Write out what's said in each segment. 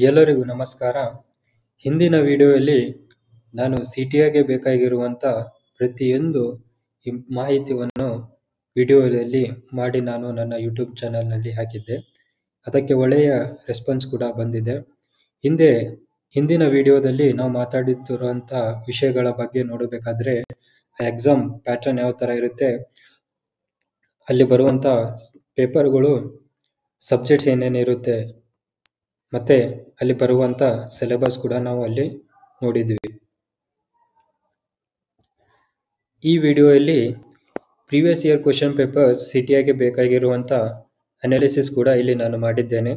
ಎಲ್ಲರಿಗೂ ನಮಸ್ಕಾರ. ಹಿಂದಿನ ವಿಡಿಯೋದಲ್ಲಿ ನಾನು CTIಗೆ ಬೇಕಾಗಿರುವಂಥ ಪ್ರತಿಯೊಂದು ಮಾಹಿತಿಯನ್ನು ವಿಡಿಯೋದಲ್ಲಿ ಮಾಡಿ ನಾನು ನನ್ನ ಯೂಟ್ಯೂಬ್ ಚಾನಲ್ನಲ್ಲಿ ಹಾಕಿದ್ದೆ. ಅದಕ್ಕೆ ಒಳ್ಳೆಯ ರೆಸ್ಪಾನ್ಸ್ ಕೂಡ ಬಂದಿದೆ. ಹಿಂದಿನ ವಿಡಿಯೋದಲ್ಲಿ ನಾವು ಮಾತಾಡುತ್ತಿರುವಂಥ ವಿಷಯಗಳ ಬಗ್ಗೆ ನೋಡಬೇಕಾದ್ರೆ ಎಕ್ಸಾಮ್ ಪ್ಯಾಟರ್ನ್ ಯಾವ ಥರ ಇರುತ್ತೆ, ಅಲ್ಲಿ ಬರುವಂಥ ಪೇಪರ್ಗಳು, ಸಬ್ಜೆಕ್ಟ್ಸ್ ಏನೇನಿರುತ್ತೆ ಮತ್ತೆ ಅಲ್ಲಿ ಬರುವಂಥ ಸಿಲೆಬಸ್ ಕೂಡ ನಾವು ಅಲ್ಲಿ ನೋಡಿದ್ವಿ. ಈ ವಿಡಿಯೋದಲ್ಲಿ ಪ್ರೀವಿಯಸ್ ಇಯರ್ ಕ್ವಶನ್ ಪೇಪರ್ಸ್ CTIಗೆ ಬೇಕಾಗಿರುವಂಥ ಅನಾಲಿಸಿಸ್ ಕೂಡ ಇಲ್ಲಿ ನಾನು ಮಾಡಿದ್ದೇನೆ.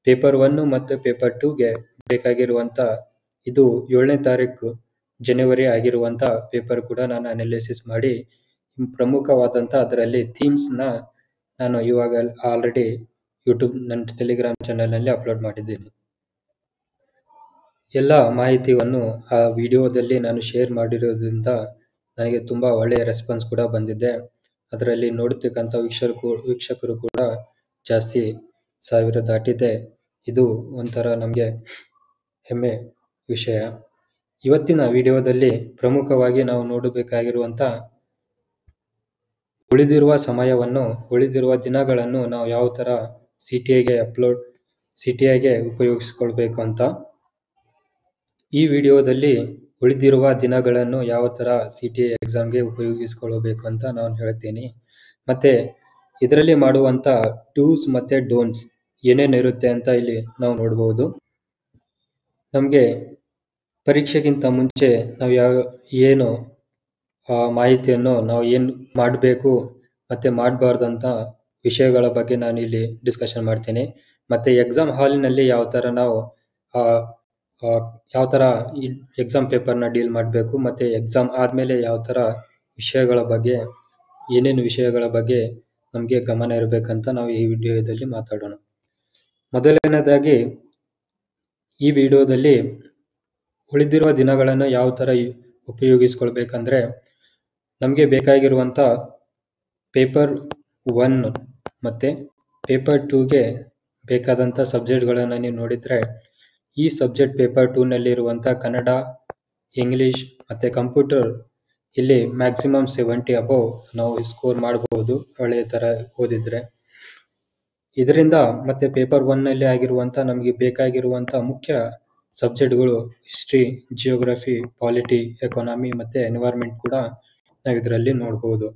ಪೇಪರ್ 1 ಮತ್ತು ಪೇಪರ್ 2ಗೆ ಬೇಕಾಗಿರುವಂಥ ಇದು 7ನೇ ತಾರೀಕು ಜನವರಿ ಆಗಿರುವಂಥ ಪೇಪರ್ ಕೂಡ ನಾನು ಅನಾಲಿಸಿಸ್ ಮಾಡಿ ಪ್ರಮುಖವಾದಂಥ ಅದರಲ್ಲಿ ಥೀಮ್ಸ್ನ ನಾನು ಇವಾಗ ಆಲ್ರೆಡಿ ಯೂಟ್ಯೂಬ್ ನನ್ನ ಟೆಲಿಗ್ರಾಮ್ ಚಾನಲ್ನಲ್ಲಿ ಅಪ್ಲೋಡ್ ಮಾಡಿದ್ದೀನಿ. ಎಲ್ಲ ಮಾಹಿತಿಯನ್ನು ಆ ವಿಡಿಯೋದಲ್ಲಿ ನಾನು ಶೇರ್ ಮಾಡಿರೋದ್ರಿಂದ ನನಗೆ ತುಂಬ ಒಳ್ಳೆಯ ರೆಸ್ಪಾನ್ಸ್ ಕೂಡ ಬಂದಿದೆ. ಅದರಲ್ಲಿ ನೋಡ್ತಕ್ಕಂಥ ವೀಕ್ಷಕರು ಕೂಡ ಜಾಸ್ತಿ 1000 ದಾಟಿದೆ. ಇದು ಒಂಥರ ನಮಗೆ ಹೆಮ್ಮೆ ವಿಷಯ. ಇವತ್ತಿನ ವಿಡಿಯೋದಲ್ಲಿ ಪ್ರಮುಖವಾಗಿ ನಾವು ನೋಡಬೇಕಾಗಿರುವಂಥ ಉಳಿದಿರುವ ದಿನಗಳನ್ನು ನಾವು ಯಾವ ಥರ CTIಗೆ ಉಪಯೋಗಿಸ್ಕೊಳ್ಬೇಕು ಅಂತ. ಈ ವಿಡಿಯೋದಲ್ಲಿ ಉಳಿದಿರುವ ದಿನಗಳನ್ನು ಯಾವ ಥರ CTI ಎಕ್ಸಾಮ್ಗೆ ಉಪಯೋಗಿಸ್ಕೊಳ್ಬೇಕು ಅಂತ ನಾನು ಹೇಳ್ತೀನಿ. ಮತ್ತು ಇದರಲ್ಲಿ ಮಾಡುವಂಥ ಡೂಸ್ ಮತ್ತು ಡೋಂಟ್ಸ್ ಏನೇನಿರುತ್ತೆ ಅಂತ ಇಲ್ಲಿ ನಾವು ನೋಡ್ಬೋದು. ನಮಗೆ ಪರೀಕ್ಷೆಗಿಂತ ಮುಂಚೆ ನಾವು ಏನು ಮಾಹಿತಿಯನ್ನು ನಾವು ಏನು ಮಾಡಬೇಕು ಮತ್ತು ಮಾಡಬಾರ್ದಂಥ ವಿಷಯಗಳ ಬಗ್ಗೆ ನಾನು ಇಲ್ಲಿ ಡಿಸ್ಕಷನ್ ಮಾಡ್ತೀನಿ. ಮತ್ತು ಎಕ್ಸಾಮ್ ಹಾಲಿನಲ್ಲಿ ಯಾವ ಥರ ಎಕ್ಸಾಮ್ ಪೇಪರ್ನ ಡೀಲ್ ಮಾಡಬೇಕು ಮತ್ತು ಎಕ್ಸಾಮ್ ಆದಮೇಲೆ ಯಾವ ಥರ ಏನೇನು ವಿಷಯಗಳ ಬಗ್ಗೆ ನಮಗೆ ಗಮನ ಇರಬೇಕಂತ ನಾವು ಈ ವಿಡಿಯೋದಲ್ಲಿ ಮಾತಾಡೋಣ. ಮೊದಲನೇದಾಗಿ ಈ ವಿಡಿಯೋದಲ್ಲಿ ಉಳಿದಿರುವ ದಿನಗಳನ್ನು ಯಾವ ಥರ ಉಪಯೋಗಿಸ್ಕೊಳ್ಬೇಕಂದ್ರೆ, ನಮಗೆ ಬೇಕಾಗಿರುವಂಥ ಪೇಪರ್ 1 ಮತ್ತು ಪೇಪರ್ 2ಗೆ ಬೇಕಾದಂಥ ಸಬ್ಜೆಕ್ಟ್ಗಳನ್ನು ನೀವು ನೋಡಿದರೆ, ಈ ಸಬ್ಜೆಕ್ಟ್ ಪೇಪರ್ 2ನಲ್ಲಿರುವಂಥ ಕನ್ನಡ, ಇಂಗ್ಲೀಷ್ ಮತ್ತು ಕಂಪ್ಯೂಟರ್ ಇಲ್ಲಿ ಮ್ಯಾಕ್ಸಿಮಮ್ 70 ಅಬೌವ್ ನಾವು ಸ್ಕೋರ್ ಮಾಡಬಹುದು ಒಳ್ಳೆಯ ಥರ ಓದಿದರೆ. ಇದರಿಂದ ಮತ್ತು ಪೇಪರ್ 1ನಲ್ಲಿ ಆಗಿರುವಂಥ ನಮಗೆ ಬೇಕಾಗಿರುವಂಥ ಮುಖ್ಯ ಸಬ್ಜೆಕ್ಟ್ಗಳು ಹಿಸ್ಟ್ರಿ, ಜಿಯೋಗ್ರಫಿ, ಪಾಲಿಟಿ, ಎಕಾನಮಿ ಮತ್ತು ಎನ್ವೈರ್ಮೆಂಟ್ ಕೂಡ ನಾವು ಇದರಲ್ಲಿ ನೋಡ್ಬೋದು.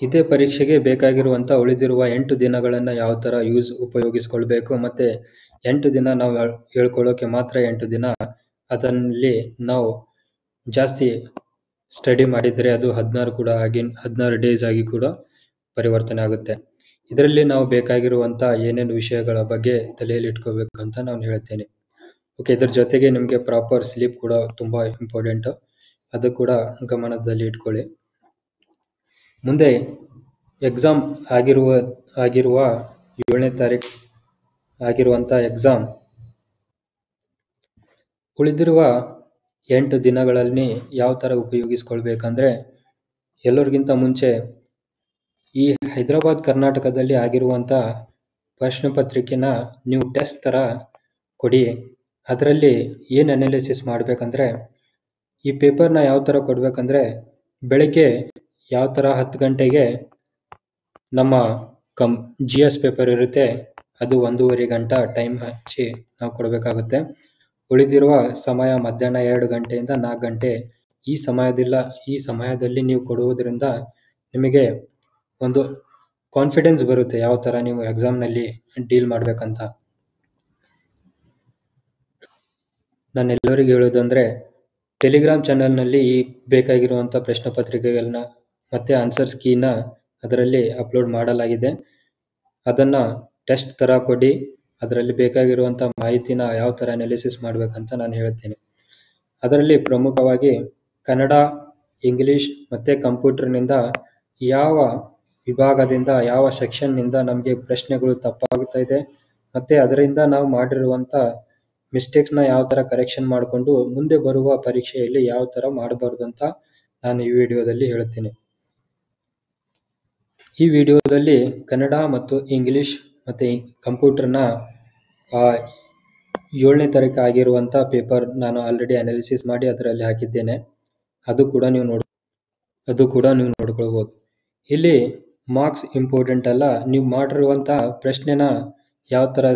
ಇದೇ ಪರೀಕ್ಷೆಗೆ ಬೇಕಾಗಿರುವಂಥ ಉಳಿದಿರುವ 8 ದಿನಗಳನ್ನು ಯಾವ ಥರ ಉಪಯೋಗಿಸ್ಕೊಳ್ಬೇಕು ಮತ್ತು 8 ದಿನ ನಾವು ಹೇಳ್ಕೊಳ್ಳೋಕೆ ಮಾತ್ರ 8 ದಿನ, ಅದರಲ್ಲಿ ನಾವು ಜಾಸ್ತಿ ಸ್ಟಡಿ ಮಾಡಿದರೆ ಅದು 16 ಡೇಸ್ ಆಗಿ ಕೂಡ ಪರಿವರ್ತನೆ ಆಗುತ್ತೆ. ಇದರಲ್ಲಿ ನಾವು ಬೇಕಾಗಿರುವಂಥ ಏನೇನು ವಿಷಯಗಳ ಬಗ್ಗೆ ತಲೆಯಲ್ಲಿ ಇಟ್ಕೋಬೇಕು ಅಂತ ನಾನು ಹೇಳ್ತೇನೆ. ಓಕೆ, ಇದ್ರ ಜೊತೆಗೆ ನಿಮಗೆ ಪ್ರಾಪರ್ ಸ್ಲೀಪ್ ಕೂಡ ತುಂಬ ಇಂಪಾರ್ಟೆಂಟು, ಅದು ಕೂಡ ಗಮನದಲ್ಲಿ ಇಟ್ಕೊಳ್ಳಿ. ಮುಂದೆ ಎಕ್ಸಾಮ್ ಆಗಿರುವ 7ನೇ ತಾರೀಕು ಆಗಿರುವಂಥ ಎಕ್ಸಾಮ್ ಉಳಿದಿರುವ 8 ದಿನಗಳಲ್ಲಿ ಯಾವ ಥರ ಉಪಯೋಗಿಸ್ಕೊಳ್ಬೇಕಂದ್ರೆ, ಎಲ್ಲರಿಗಿಂತ ಮುಂಚೆ ಈ ಹೈದರಾಬಾದ್ ಕರ್ನಾಟಕದಲ್ಲಿ ಆಗಿರುವಂಥ ಪ್ರಶ್ನೆ ಪತ್ರಿಕೆನ ನೀವು ಟೆಸ್ಟ್ ಥರ ಕೊಡಿ. ಅದರಲ್ಲಿ ಏನು ಅನಾಲಿಸಿಸ್ ಮಾಡಬೇಕಂದ್ರೆ, ಈ ಪೇಪರ್ನ ಯಾವ ಥರ ಕೊಡಬೇಕಂದ್ರೆ, ಬೆಳಗ್ಗೆ ಯಾವ ಥರ 10 ಗಂಟೆಗೆ ನಮ್ಮ GS ಪೇಪರ್ ಇರುತ್ತೆ, ಅದು 1.5 ಗಂಟೆ ಟೈಮ್ ಹಚ್ಚಿ ನಾವು ಕೊಡಬೇಕಾಗುತ್ತೆ. ಉಳಿದಿರುವ ಸಮಯ ಮಧ್ಯಾಹ್ನ 2 ಗಂಟೆಯಿಂದ 4 ಗಂಟೆ. ಈ ಸಮಯದಲ್ಲಿ ನೀವು ಕೊಡುವುದರಿಂದ ನಿಮಗೆ ಒಂದು ಕಾನ್ಫಿಡೆನ್ಸ್ ಬರುತ್ತೆ ಯಾವ ಥರ ನೀವು ಎಕ್ಸಾಮ್ನಲ್ಲಿ ಡೀಲ್ ಮಾಡಬೇಕಂತ. ನಾನೆಲ್ಲರಿಗೂ ಹೇಳೋದಂದರೆ, ಟೆಲಿಗ್ರಾಮ್ ಚಾನಲ್ನಲ್ಲಿ ಈ ಬೇಕಾಗಿರುವಂಥ ಪ್ರಶ್ನೆ ಪತ್ರಿಕೆಗಳನ್ನ ಮತ್ತು ಆನ್ಸರ್ಸ್ ಕೀನ ಅದರಲ್ಲಿ ಅಪ್ಲೋಡ್ ಮಾಡಲಾಗಿದೆ. ಅದನ್ನು ಟೆಸ್ಟ್ ಥರ ಕೊಡಿ. ಅದರಲ್ಲಿ ಬೇಕಾಗಿರುವಂಥ ಮಾಹಿತಿನ ಯಾವ ಥರ ಅನಾಲಿಸಿಸ್ ಮಾಡಬೇಕಂತ ನಾನು ಹೇಳ್ತೀನಿ. ಅದರಲ್ಲಿ ಪ್ರಮುಖವಾಗಿ ಕನ್ನಡ, ಇಂಗ್ಲೀಷ್ ಮತ್ತು ಕಂಪ್ಯೂಟರ್ನಿಂದ ಯಾವ ವಿಭಾಗದಿಂದ ಯಾವ ಸೆಕ್ಷನ್ನಿಂದ ನಮಗೆ ಪ್ರಶ್ನೆಗಳು ತಪ್ಪಾಗ್ತಾ ಇದೆ ಮತ್ತು ಅದರಿಂದ ನಾವು ಮಾಡಿರುವಂಥ ಮಿಸ್ಟೇಕ್ಸ್ನ ಯಾವ ಥರ ಕರೆಕ್ಷನ್ ಮಾಡಿಕೊಂಡು ಮುಂದೆ ಬರುವ ಪರೀಕ್ಷೆಯಲ್ಲಿ ಯಾವ ಥರ ಮಾಡಬಾರ್ದು ಅಂತ ನಾನು ಈ ವಿಡಿಯೋದಲ್ಲಿ ಹೇಳ್ತೀನಿ. ಈ ವಿಡಿಯೋದಲ್ಲಿ ಕನ್ನಡ ಮತ್ತು ಇಂಗ್ಲೀಷ್ ಮತ್ತು ಕಂಪ್ಯೂಟರ್ನ 7ನೇ ತಾರೀಕು ಆಗಿರುವಂಥ ಪೇಪರ್ ನಾನು ಆಲ್ರೆಡಿ ಅನಾಲಿಸಿಸ್ ಮಾಡಿ ಅದರಲ್ಲಿ ಹಾಕಿದ್ದೇನೆ. ಅದು ಕೂಡ ನೀವು ನೋಡ್ಕೊಳ್ಬೋದು. ಇಲ್ಲಿ ಮಾರ್ಕ್ಸ್ ಇಂಪಾರ್ಟೆಂಟ್ ಅಲ್ಲ, ನೀವು ಮಾಡಿರುವಂಥ ಪ್ರಶ್ನೆನ ಯಾವ ಥರ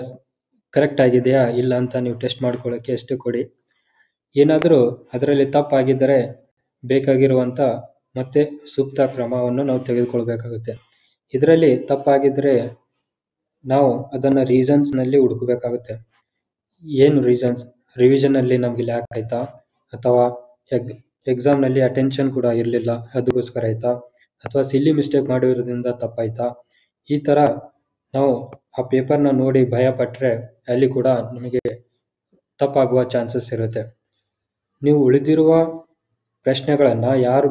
ಕರೆಕ್ಟ್ ಆಗಿದೆಯಾ ಇಲ್ಲ ಅಂತ ನೀವು ಟೆಸ್ಟ್ ಮಾಡ್ಕೊಳ್ಳೋಕ್ಕೆ ಅಷ್ಟೇ ಕೊಡಿ. ಏನಾದರೂ ಅದರಲ್ಲಿ ತಪ್ಪಾಗಿದ್ದರೆ ಬೇಕಾಗಿರುವಂಥ ಮತ್ತೆ ಸೂಕ್ತ ಕ್ರಮವನ್ನು ನಾವು ತೆಗೆದುಕೊಳ್ಬೇಕಾಗುತ್ತೆ. ಇದರಲ್ಲಿ ತಪ್ಪಾಗಿದ್ದರೆ ನಾವು ಅದನ್ನು ರೀಸನ್ಸ್ನಲ್ಲಿ ಹುಡುಕಬೇಕಾಗುತ್ತೆ. ಏನು ರೀಸನ್ಸ್? ರಿವಿಷನಲ್ಲಿ ನಮಗೆ ಲ್ಯಾಕ್ ಆಯಿತಾ, ಅಥವಾ ಎಕ್ಸಾಮ್ನಲ್ಲಿ ಅಟೆನ್ಷನ್ ಕೂಡ ಇರಲಿಲ್ಲ ಅದಕ್ಕೋಸ್ಕರ ಆಯಿತಾ, ಅಥವಾ ಸಿಲ್ಲಿ ಮಿಸ್ಟೇಕ್ ಮಾಡಿರೋದ್ರಿಂದ ತಪ್ಪಾಯ್ತಾ? ಈ ಥರ ನಾವು ಆ ಪೇಪರ್ನ ನೋಡಿ ಭಯಪಟ್ಟರೆ ಅಲ್ಲಿ ಕೂಡ ನಿಮಗೆ ತಪ್ಪಾಗುವ ಚಾನ್ಸಸ್ ಇರುತ್ತೆ. ನೀವು ಉಳಿದಿರುವ ಪ್ರಶ್ನೆಗಳನ್ನು ಯಾರು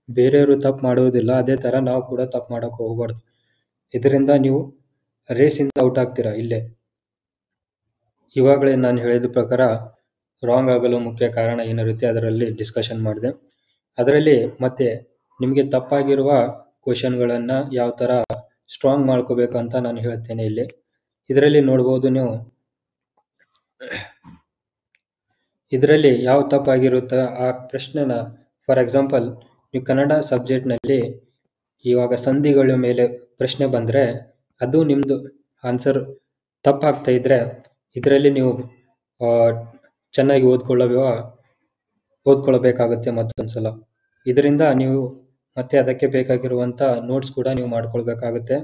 ಬೇರೆಯವರು ತಪ್ಪು ಮಾಡುವುದಿಲ್ಲ, ಅದೇ ಥರ ನಾವು ಕೂಡ ತಪ್ಪು ಮಾಡೋಕ್ಕೆ ಹೋಗಬಾರ್ದು. ಇದರಿಂದ ನೀವು ರೇಸಿಂದ ಔಟ್ ಆಗ್ತೀರಾ. ಇಲ್ಲೇ ಇವಾಗಲೇ ನಾನು ಹೇಳಿದ ಪ್ರಕಾರ ರಾಂಗ್ ಆಗಲು ಮುಖ್ಯ ಕಾರಣ ಏನಿರುತ್ತೆ ಅದರಲ್ಲಿ ಡಿಸ್ಕಷನ್ ಮಾಡಿದೆ. ಅದರಲ್ಲಿ ಮತ್ತೆ ನಿಮಗೆ ತಪ್ಪಾಗಿರುವ ಕ್ವಶನ್ಗಳನ್ನು ಯಾವ ಥರ ಸ್ಟ್ರಾಂಗ್ ಮಾಡ್ಕೋಬೇಕು ಅಂತ ನಾನು ಹೇಳ್ತೇನೆ. ಇಲ್ಲಿ ಇದರಲ್ಲಿ ನೋಡ್ಬೋದು ನೀವು, ಇದರಲ್ಲಿ ಯಾವ ತಪ್ಪಾಗಿರುತ್ತೆ ಆ ಪ್ರಶ್ನೆನ, ಫಾರ್ ಎಕ್ಸಾಂಪಲ್ ನೀವು ಕನ್ನಡ ಸಬ್ಜೆಕ್ಟ್ನಲ್ಲಿ ಇವಾಗ ಸಂಧಿಗಳ ಮೇಲೆ ಪ್ರಶ್ನೆ ಬಂದರೆ ಅದು ನಿಮ್ಮದು ಆನ್ಸರ್ ತಪ್ಪಾಗ್ತಾ ಇದ್ದರೆ ಇದರಲ್ಲಿ ನೀವು ಚೆನ್ನಾಗಿ ಓದ್ಕೊಳ್ಬೇಕಾಗುತ್ತೆ ಮತ್ತೊಂದ್ಸಲ. ಇದರಿಂದ ನೀವು ಮತ್ತೆ ಅದಕ್ಕೆ ಬೇಕಾಗಿರುವಂಥ ನೋಟ್ಸ್ ಕೂಡ ನೀವು ಮಾಡ್ಕೊಳ್ಬೇಕಾಗುತ್ತೆ.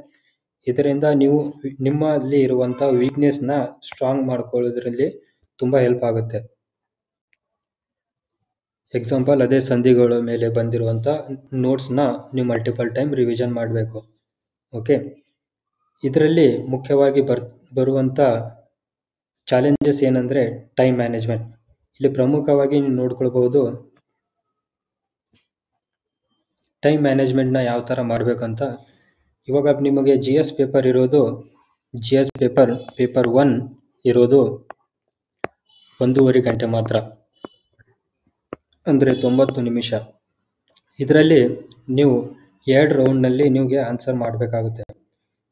ಇದರಿಂದ ನೀವು ನಿಮ್ಮಲ್ಲಿ ಇರುವಂಥ ವೀಕ್ನೆಸ್ನ ಸ್ಟ್ರಾಂಗ್ ಮಾಡ್ಕೊಳ್ಳೋದ್ರಲ್ಲಿ ತುಂಬ ಹೆಲ್ಪ್ ಆಗುತ್ತೆ. ಎಕ್ಸಾಂಪಲ್ ಅದೇ ಸಂಧಿಗಳ ಮೇಲೆ ಬಂದಿರುವಂಥ ನೋಟ್ಸ್ನ ನೀವು ಮಲ್ಟಿಪಲ್ ಟೈಮ್ ರಿವಿಷನ್ ಮಾಡಬೇಕು. ಓಕೆ, ಇದರಲ್ಲಿ ಮುಖ್ಯವಾಗಿ ಬರುವಂಥ ಚಾಲೆಂಜಸ್ ಏನಂದರೆ ಟೈಮ್ ಮ್ಯಾನೇಜ್ಮೆಂಟ್. ಇಲ್ಲಿ ಪ್ರಮುಖವಾಗಿ ನೀವು ನೋಡ್ಕೊಳ್ಬಹುದು ಟೈಮ್ ಮ್ಯಾನೇಜ್ಮೆಂಟ್ನ ಯಾವ ಥರ ಮಾಡಬೇಕಂತ. ಇವಾಗ ನಿಮಗೆ GS ಪೇಪರ್ ಇರೋದು, GS ಪೇಪರ್ 1 ಇರೋದು 1.5 ಗಂಟೆ ಮಾತ್ರ, ಅಂದರೆ 90 ನಿಮಿಷ. ಇದರಲ್ಲಿ ನೀವು 2 ರೌಂಡ್ನಲ್ಲಿ ನಿಮಗೆ ಆನ್ಸರ್ ಮಾಡಬೇಕಾಗುತ್ತೆ.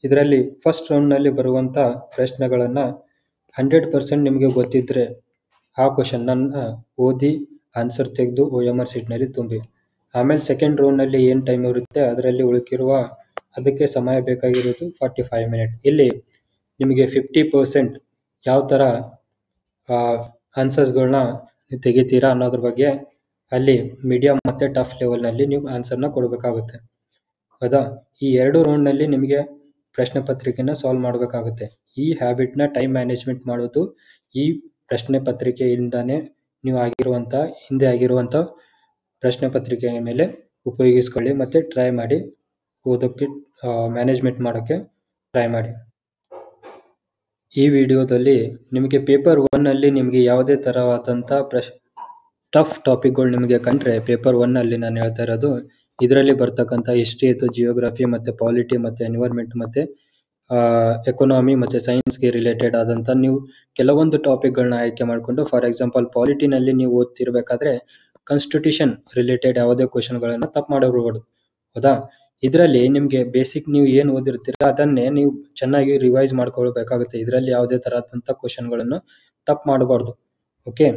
ಇದರಲ್ಲಿ ಫಸ್ಟ್ ರೌಂಡ್ನಲ್ಲಿ ಬರುವಂಥ ಪ್ರಶ್ನೆಗಳನ್ನು 100% ನಿಮಗೆ ಗೊತ್ತಿದ್ದರೆ ಆ ಕ್ವಶನನ್ನು ಓದಿ ಆನ್ಸರ್ ತೆಗೆದು OMR ಶೀಟ್ನಲ್ಲಿ ತುಂಬಿ. ಆಮೇಲೆ ಸೆಕೆಂಡ್ ರೌಂಡ್ನಲ್ಲಿ ಏನು ಟೈಮ್ ಇರುತ್ತೆ ಅದರಲ್ಲಿ ಉಳಿಕಿರುವ ಅದಕ್ಕೆ ಸಮಯ ಬೇಕಾಗಿರೋದು 45 ಮಿನಿಟ್. ಇಲ್ಲಿ ನಿಮಗೆ 50% ಯಾವ ಥರ ಆನ್ಸರ್ಸ್ಗಳನ್ನ ತೆಗಿತೀರಾ ಅನ್ನೋದ್ರ ಬಗ್ಗೆ ಅಲ್ಲಿ ಮೀಡಿಯಮ್ ಮತ್ತು ಟಫ್ ಲೆವೆಲ್ನಲ್ಲಿ ನೀವು ಆನ್ಸರ್ನ ಕೊಡಬೇಕಾಗುತ್ತೆ. ಹೌದಾ? ಈ 2 ರೌಂಡ್ನಲ್ಲಿ ನಿಮಗೆ ಪ್ರಶ್ನೆ ಪತ್ರಿಕೆನ ಸಾಲ್ವ್ ಮಾಡಬೇಕಾಗುತ್ತೆ. ಈ ಹ್ಯಾಬಿಟ್ನ ಟೈಮ್ ಮ್ಯಾನೇಜ್ಮೆಂಟ್ ಮಾಡೋದು ಈ ಪ್ರಶ್ನೆ ಪತ್ರಿಕೆಯಿಂದಾನೇ ನೀವು ಹಿಂದೆ ಆಗಿರುವಂಥ ಪ್ರಶ್ನೆ ಪತ್ರಿಕೆಯ ಮೇಲೆ ಉಪಯೋಗಿಸ್ಕೊಳ್ಳಿ ಮತ್ತು ಟ್ರೈ ಮಾಡಿ ಓದೋಕ್ಕೆ ಮ್ಯಾನೇಜ್ಮೆಂಟ್ ಮಾಡೋಕ್ಕೆ ಟ್ರೈ ಮಾಡಿ. ಈ ವಿಡಿಯೋದಲ್ಲಿ ನಿಮಗೆ ಪೇಪರ್ 1ನಲ್ಲಿ ನಿಮಗೆ ಯಾವುದೇ ಥರವಾದಂಥ ಟಫ್ ಟಾಪಿಕ್ಗಳು ನಿಮಗೆ ಕಂಡ್ರೆ ಪೇಪರ್ 1ನಲ್ಲಿ ನಾನು ಹೇಳ್ತಾ ಇರೋದು ಇದರಲ್ಲಿ ಬರ್ತಕ್ಕಂಥ ಹಿಸ್ಟ್ರಿ ಆಯಿತು, ಜಿಯೋಗ್ರಫಿ ಮತ್ತು ಪಾಲಿಟಿ ಮತ್ತು ಎನ್ವೈರ್ಮೆಂಟ್ ಮತ್ತು ಎಕನಾಮಿ ಮತ್ತು ಸೈನ್ಸ್ಗೆ ರಿಲೇಟೆಡ್ ಆದಂಥ ನೀವು ಕೆಲವೊಂದು ಟಾಪಿಕ್ಗಳನ್ನ ಆಯ್ಕೆ ಮಾಡಿಕೊಂಡು, ಫಾರ್ ಎಕ್ಸಾಂಪಲ್ ಪಾಲಿಟಿನಲ್ಲಿ ನೀವು ಓದ್ತಿರ್ಬೇಕಾದ್ರೆ ಕಾನ್ಸ್ಟಿಟ್ಯೂಷನ್ ರಿಲೇಟೆಡ್ ಯಾವುದೇ ಕ್ವಶನ್ಗಳನ್ನು ತಪ್ಪು ಮಾಡಿರ್ಬೋದು. ಹೌದಾ? ಇದರಲ್ಲಿ ನಿಮಗೆ ಬೇಸಿಕ್ ನೀವು ಏನು ಓದಿರ್ತೀರ ಅದನ್ನೇ ನೀವು ಚೆನ್ನಾಗಿ ರಿವೈಸ್ ಮಾಡ್ಕೊಳ್ಬೇಕಾಗುತ್ತೆ. ಇದರಲ್ಲಿ ಯಾವುದೇ ಥರದಂಥ ಕ್ವಶನ್ಗಳನ್ನು ತಪ್ಪು ಮಾಡಬಾರ್ದು. ಓಕೆ,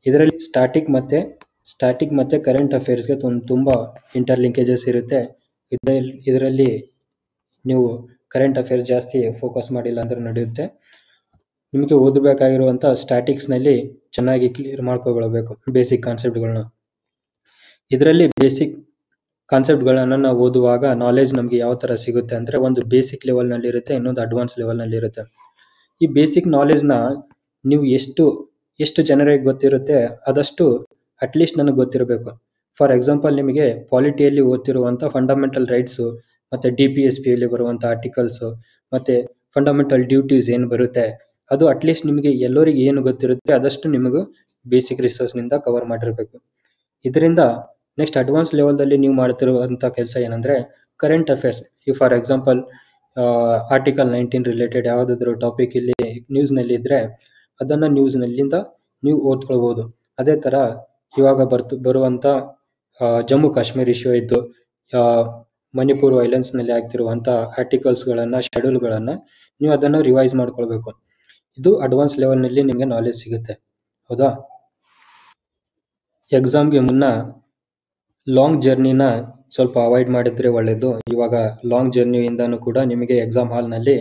ಇದರಲ್ಲಿ ಸ್ಟ್ಯಾಟಿಕ್ ಮತ್ತು ಕರೆಂಟ್ ಅಫೇರ್ಸ್ಗೆ ತುಂಬ ಇಂಟರ್ಲಿಂಕೇಜಸ್ ಇರುತ್ತೆ. ಇದರಲ್ಲಿ ನೀವು ಕರೆಂಟ್ ಅಫೇರ್ಸ್ ಜಾಸ್ತಿ ಫೋಕಸ್ ಮಾಡಿಲ್ಲ ಅಂದರೆ ನಡೆಯುತ್ತೆ. ನಿಮಗೆ ಓದಬೇಕಾಗಿರುವಂಥ ಸ್ಟ್ಯಾಟಿಕ್ಸ್ನಲ್ಲಿ ಚೆನ್ನಾಗಿ ಕ್ಲಿಯರ್ ಮಾಡ್ಕೊಳ್ಬೇಕು ಬೇಸಿಕ್ ಕಾನ್ಸೆಪ್ಟ್ಗಳನ್ನ. ಇದರಲ್ಲಿ ಬೇಸಿಕ್ ಕಾನ್ಸೆಪ್ಟ್ಗಳನ್ನು ನಾವು ಓದುವಾಗ ನಾಲೆಜ್ ನಮಗೆ ಯಾವ ಥರ ಸಿಗುತ್ತೆ ಅಂದರೆ, ಒಂದು ಬೇಸಿಕ್ ಲೆವೆಲ್ನಲ್ಲಿ ಇರುತ್ತೆ, ಇನ್ನೊಂದು ಅಡ್ವಾನ್ಸ್ ಲೆವೆಲ್ನಲ್ಲಿ ಇರುತ್ತೆ. ಈ ಬೇಸಿಕ್ ನಾಲೆಜ್ನ ನೀವು ಎಷ್ಟು ಜನರಿಗೆ ಗೊತ್ತಿರುತ್ತೆ ಅದಷ್ಟು ಅಟ್ಲೀಸ್ಟ್ ನನಗೆ ಗೊತ್ತಿರಬೇಕು. ಫಾರ್ ಎಕ್ಸಾಂಪಲ್ ನಿಮಗೆ ಪಾಲಿಟಿಯಲ್ಲಿ ಓದ್ತಿರುವಂಥ ಫಂಡಮೆಂಟಲ್ ರೈಟ್ಸು ಮತ್ತು DPSPಯಲ್ಲಿ ಬರುವಂಥ ಆರ್ಟಿಕಲ್ಸು ಮತ್ತು ಫಂಡಮೆಂಟಲ್ ಡ್ಯೂಟೀಸ್ ಏನು ಬರುತ್ತೆ ಅದು ಅಟ್ಲೀಸ್ಟ್ ನಿಮಗೆ ಎಲ್ಲರಿಗೆ ಏನು ಗೊತ್ತಿರುತ್ತೆ ಅದಷ್ಟು ನಿಮಗೂ ಬೇಸಿಕ್ ರಿಸೋರ್ಸ್ನಿಂದ ಕವರ್ ಮಾಡಿರಬೇಕು. ಇದರಿಂದ ನೆಕ್ಸ್ಟ್ ಅಡ್ವಾನ್ಸ್ ಲೆವೆಲ್ದಲ್ಲಿ ನೀವು ಮಾಡ್ತಿರುವಂಥ ಕೆಲಸ ಏನಂದರೆ ಕರೆಂಟ್ ಅಫೇರ್ಸ್. ಈ ಫಾರ್ ಎಕ್ಸಾಂಪಲ್ ಆರ್ಟಿಕಲ್ 19 ರಿಲೇಟೆಡ್ ಯಾವುದಾದ್ರೂ ಟಾಪಿಕ್ ಇಲ್ಲಿ ನ್ಯೂಸ್ನಲ್ಲಿ ಇದ್ದರೆ ಅದನ್ನು ನ್ಯೂಸ್ನಲ್ಲಿಂದ ನೀವು ಓದ್ಕೊಳ್ಬೋದು. ಅದೇ ಥರ ಇವಾಗ ಬರುವಂಥ ಜಮ್ಮು ಕಾಶ್ಮೀರ್ ಇಶ್ಯೂ ಇತ್ತು, ಮಣಿಪುರ್ ವೈಲೆನ್ಸ್ನಲ್ಲಿ ಆಗ್ತಿರುವಂಥ ಆರ್ಟಿಕಲ್ಸ್ಗಳನ್ನು ಶೆಡ್ಯೂಲ್ಗಳನ್ನು ನೀವು ಅದನ್ನು ರಿವೈಸ್ ಮಾಡ್ಕೊಳ್ಬೇಕು. ಇದು ಅಡ್ವಾನ್ಸ್ ಲೆವೆಲ್ನಲ್ಲಿ ನಿಮಗೆ ನಾಲೆಜ್ ಸಿಗುತ್ತೆ. ಹೌದಾ? ಎಕ್ಸಾಮ್ಗೆ ಮುನ್ನ ಲಾಂಗ್ ಜರ್ನಿನ ಸ್ವಲ್ಪ ಅವಾಯ್ಡ್ ಮಾಡಿದ್ರೆ ಒಳ್ಳೆಯದು. ಇವಾಗ ಲಾಂಗ್ ಜರ್ನಿಯಿಂದನೂ ಕೂಡ ನಿಮಗೆ ಎಕ್ಸಾಮ್ ಹಾಲ್ನಲ್ಲಿ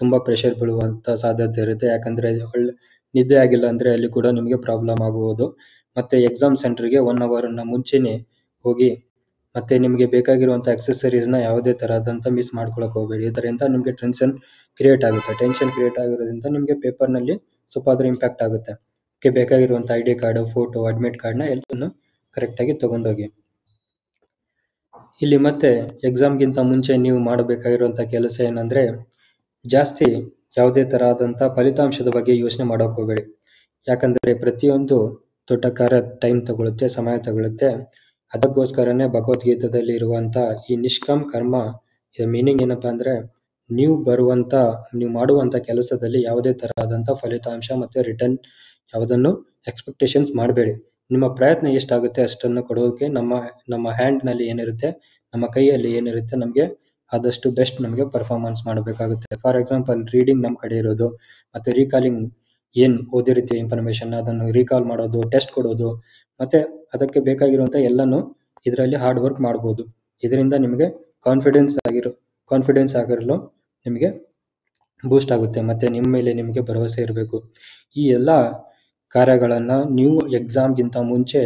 ತುಂಬ ಪ್ರೆಷರ್ ಬೀಳುವಂಥ ಸಾಧ್ಯತೆ ಇರುತ್ತೆ. ಯಾಕಂದರೆ ಒಳ್ಳೆ ನಿದ್ದೆ ಆಗಿಲ್ಲ ಅಂದರೆ ಅಲ್ಲಿ ಕೂಡ ನಿಮಗೆ ಪ್ರಾಬ್ಲಮ್ ಆಗಬಹುದು. ಮತ್ತು ಎಕ್ಸಾಮ್ ಸೆಂಟ್ರಿಗೆ 1 ಅವರನ್ನು ಮುಂಚೆನೇ ಹೋಗಿ ಮತ್ತು ನಿಮಗೆ ಬೇಕಾಗಿರುವಂಥ ಎಕ್ಸಸರೀಸ್ನ ಯಾವುದೇ ಥರದಂಥ ಮಿಸ್ ಮಾಡ್ಕೊಳಕ್ಕೆ ಹೋಗಬೇಡಿ. ಇದರಿಂದ ನಿಮಗೆ ಟೆನ್ಷನ್ ಕ್ರಿಯೇಟ್ ಆಗುತ್ತೆ. ಟೆನ್ಷನ್ ಕ್ರಿಯೇಟ್ ಆಗಿರೋದ್ರಿಂದ ನಿಮಗೆ ಪೇಪರ್ನಲ್ಲಿ ಸ್ವಲ್ಪ ಅದರ ಇಂಪ್ಯಾಕ್ಟ್ ಆಗುತ್ತೆ. ಅದಕ್ಕೆ ಬೇಕಾಗಿರುವಂಥ ID ಕಾರ್ಡು, ಫೋಟೋ, ಅಡ್ಮಿಟ್ ಕಾರ್ಡ್ನ ಎಲ್ಲನೂ ಕರೆಕ್ಟಾಗಿ ತೊಗೊಂಡೋಗಿ. ಇಲ್ಲಿ ಮತ್ತೆ ಎಕ್ಸಾಮ್ಗಿಂತ ಮುಂಚೆ ನೀವು ಮಾಡಬೇಕಾಗಿರುವಂಥ ಕೆಲಸ ಏನಂದರೆ, ಜಾಸ್ತಿ ಯಾವುದೇ ಥರ ಆದಂಥ ಫಲಿತಾಂಶದ ಬಗ್ಗೆ ಯೋಚನೆ ಮಾಡೋಕೆ ಹೋಗಬೇಡಿ. ಯಾಕಂದರೆ ಪ್ರತಿಯೊಂದು ದೊಡ್ಡ ಕಾರ್ಯ ಟೈಮ್ ತಗೊಳುತ್ತೆ, ಸಮಯ ತಗೊಳುತ್ತೆ. ಅದಕ್ಕೋಸ್ಕರನೇ ಭಗವದ್ಗೀತೆಯಲ್ಲಿ ಇರುವಂಥ ಈ ನಿಷ್ಕಾಮ್ ಕರ್ಮ, ಇದರ ಮೀನಿಂಗ್ ಏನಪ್ಪ ಅಂದರೆ, ನೀವು ಮಾಡುವಂಥ ಕೆಲಸದಲ್ಲಿ ಯಾವುದೇ ಥರ ಆದಂಥ ಫಲಿತಾಂಶ ಮತ್ತು ರಿಟರ್ನ್ ಯಾವುದನ್ನು ಎಕ್ಸ್ಪೆಕ್ಟೇಷನ್ಸ್ ಮಾಡಬೇಡಿ. ನಿಮ್ಮ ಪ್ರಯತ್ನ ಎಷ್ಟಾಗುತ್ತೆ ಅಷ್ಟನ್ನು ಕೊಡೋಕೆ ನಮ್ಮ ಹ್ಯಾಂಡ್ನಲ್ಲಿ ಏನಿರುತ್ತೆ, ನಮ್ಮ ಕೈಯಲ್ಲಿ ಏನಿರುತ್ತೆ, ನಮಗೆ ಆದಷ್ಟು ಬೆಸ್ಟ್ ನಮಗೆ ಪರ್ಫಾರ್ಮೆನ್ಸ್ ಮಾಡಬೇಕಾಗುತ್ತೆ. ಫಾರ್ ಎಕ್ಸಾಂಪಲ್, ರೀಡಿಂಗ್ ನಮ್ಮ ಕಡೆ ಇರೋದು, ಮತ್ತು ರೀಕಾಲಿಂಗ್ ಏನು ಓದಿರ್ತೀವಿ ಇನ್ಫಾರ್ಮೇಷನ್ ಅದನ್ನು ರೀಕಾಲ್ ಮಾಡೋದು, ಟೆಸ್ಟ್ ಕೊಡೋದು, ಮತ್ತು ಅದಕ್ಕೆ ಬೇಕಾಗಿರುವಂಥ ಎಲ್ಲನೂ ಇದರಲ್ಲಿ ಹಾರ್ಡ್ ವರ್ಕ್ ಮಾಡ್ಬೋದು. ಇದರಿಂದ ನಿಮಗೆ ಕಾನ್ಫಿಡೆನ್ಸ್ ಆಗಿರಲು ನಿಮಗೆ ಬೂಸ್ಟ್ ಆಗುತ್ತೆ. ಮತ್ತು ನಿಮ್ಮ ಮೇಲೆ ನಿಮಗೆ ಭರವಸೆ ಇರಬೇಕು. ಈ ಎಲ್ಲ ಕಾರ್ಯಗಳನ್ನು ನೀವು ಎಕ್ಸಾಮ್ಗಿಂತ ಮುಂಚೆ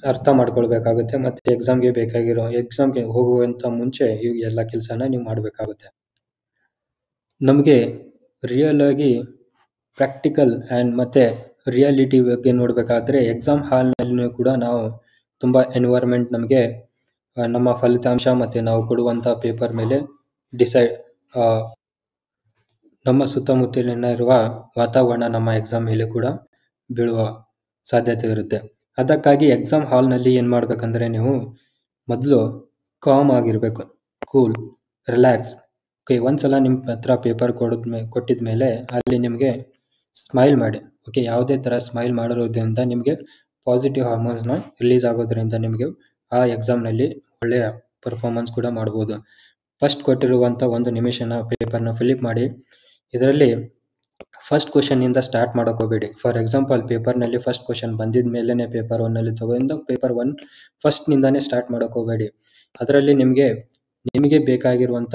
ಅರ್ಥ ಮಾಡ್ಕೊಳ್ಬೇಕಾಗುತ್ತೆ. ಮತ್ತು ಎಕ್ಸಾಮ್ಗೆ ಹೋಗುವಂಥ ಮುಂಚೆ ಈ ಎಲ್ಲ ಕೆಲಸನ ನೀವು ಮಾಡಬೇಕಾಗುತ್ತೆ. ನಮಗೆ ರಿಯಲ್ ಆಗಿ ಪ್ರಾಕ್ಟಿಕಲ್ ಆ್ಯಂಡ್ ಮತ್ತು ರಿಯಾಲಿಟಿ ಬಗ್ಗೆ ನೋಡಬೇಕಾದ್ರೆ ಎಕ್ಸಾಮ್ ಹಾಲ್ನಲ್ಲಿಯೂ ಕೂಡ ನಾವು ತುಂಬ ಎನ್ವೈರ್ಮೆಂಟ್ ನಮಗೆ ನಮ್ಮ ಫಲಿತಾಂಶ ಮತ್ತು ನಾವು ಕೊಡುವಂಥ ಪೇಪರ್ ಮೇಲೆ ನಮ್ಮ ಸುತ್ತಮುತ್ತಲಿನ ಇರುವ ವಾತಾವರಣ ನಮ್ಮ ಎಕ್ಸಾಮ್ ಮೇಲೆ ಕೂಡ ಬೀಳುವ ಸಾಧ್ಯತೆ ಇರುತ್ತೆ. ಅದಕ್ಕಾಗಿ ಎಕ್ಸಾಮ್ ಹಾಲ್ನಲ್ಲಿ ಏನು ಮಾಡಬೇಕಂದ್ರೆ, ನೀವು ಮೊದಲು ಕಾಮ್ ಆಗಿರಬೇಕು, ಕೂಲ್, ರಿಲ್ಯಾಕ್ಸ್. ಓಕೆ, ಒಂದ್ಸಲ ನಿಮ್ಮ ಹತ್ರ ಪೇಪರ್ ಕೊಟ್ಟಿದ ಮೇಲೆ ಅಲ್ಲಿ ನಿಮಗೆ ಸ್ಮೈಲ್ ಮಾಡಿ. ಓಕೆ, ಯಾವುದೇ ಥರ ಸ್ಮೈಲ್ ಮಾಡೋದ್ರಿಂದ ನಿಮಗೆ ಪಾಸಿಟಿವ್ ಹಾರ್ಮೋನ್ಸ್ನ ರಿಲೀಸ್ ಆಗೋದ್ರಿಂದ ನಿಮಗೆ ಆ ಎಕ್ಸಾಮ್ನಲ್ಲಿ ಒಳ್ಳೆಯ ಪರ್ಫಾರ್ಮೆನ್ಸ್ ಕೂಡ ಮಾಡ್ಬೋದು. ಫಸ್ಟ್ ಕೊಟ್ಟಿರುವಂಥ 1 ನಿಮಿಷನ ಪೇಪರ್ನ ಫಿಲಿಪ್ ಮಾಡಿ. ಇದರಲ್ಲಿ ಫಸ್ಟ್ ಕ್ವಶನ್ನಿಂದ ಸ್ಟಾರ್ಟ್ ಮಾಡೋಕೆ ಹೋಗಬೇಡಿ. ಫಾರ್ ಎಕ್ಸಾಂಪಲ್, ಪೇಪರ್ನಲ್ಲಿ ಫಸ್ಟ್ ಕ್ವಶನ್ ಬಂದಿದ ಮೇಲೇ ಪೇಪರ್ 1ನಲ್ಲಿ ತಗೊಂಡು ಪೇಪರ್ 1 ಫಸ್ಟ್ನಿಂದಾನೇ ಸ್ಟಾರ್ಟ್ ಮಾಡೋಕೆ ಹೋಗಬೇಡಿ. ಅದರಲ್ಲಿ ನಿಮಗೆ ಬೇಕಾಗಿರುವಂಥ